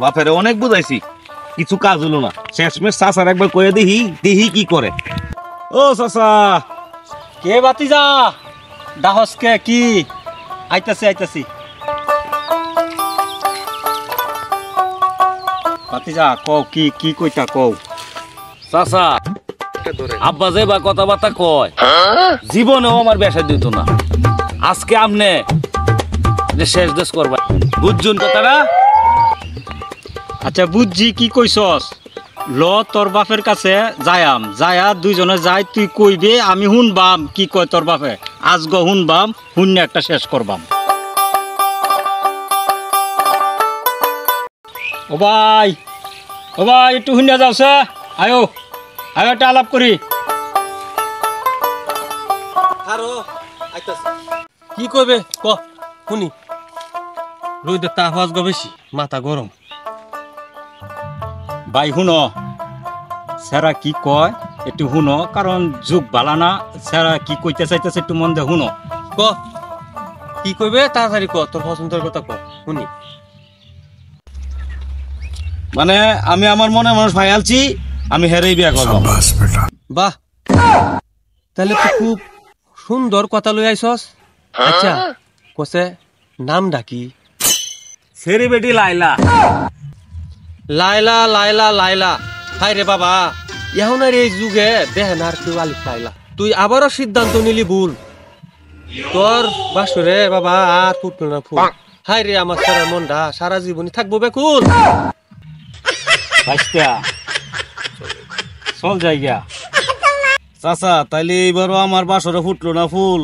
বাপেরে অনেক বুঝাইছি, কিছু কাজ হলো না। শেষমেশ চাচার একবার কয়ে দেখি দেখি কি করে। ও চাচা, কে বাতিজা দাহস কে কি? আইতাছি আইতাছি। বাতিজা কও কি কি কইতা কও। চাচা আব্বা যে বা কথাবার্তা কয় জীবনেও আমার বেসা দিত না। আজকে আমনে যে শেষ দেশ করবা, বুঝছুন কথাটা? আচ্ছা বুঝছি কি কইছস। ল তোর বাপের কাছে যায়াম, যায়া দুইজনে যাই, তুই কইবে আমি শুনবাম কি কয় তোর বাপে। আজগ শুনবাম, শূন্য একটা শেষ করবাম। ও ভাই, ও ভাই একটু শুনিয়া যাওছে, আয়ো আয়ো একটা আলাপ করি। কি কইবে ক শুনি। রোদের তাপ আজকে বেশি, মাথা গরম। ভাই শুনো, স্যারা কি কয় একটু শুনো, কারণ যুগ বালা না। স্যারা কি কইতে চাইতেছে একটু মন দিয়ে শুনো। ক কি কইবে তাড়াতাড়ি ক, তোর পছন্দের কথা ক শুনি। মানে আমি আমার মনে মানুষ ফাইলছি, আমি হেরেই বিয়া করবো। বাহ, তাহলে তো খুব সুন্দর কথা লই আইছস। আচ্ছা কসে নাম ডাকি? সেরি বেটি লাইলা। লাইলা লাইলা লাইলা, হাই রে বাবা, এখন আর এই যুগে দেখেন আর কেউ আলিফ লাইলা। তুই আবারও সিদ্ধান্ত নিলি ভুল। তোর বাসুরে বাবা আর ফুটল না ফুল। হাই রে আমার সারা মনটা সারা জীবনই থাকবো বেকুল। বাইস্তা চল যাইগা। চাচা তাইলে এইবারও আমার বাসরে ফুটলো না ফুল।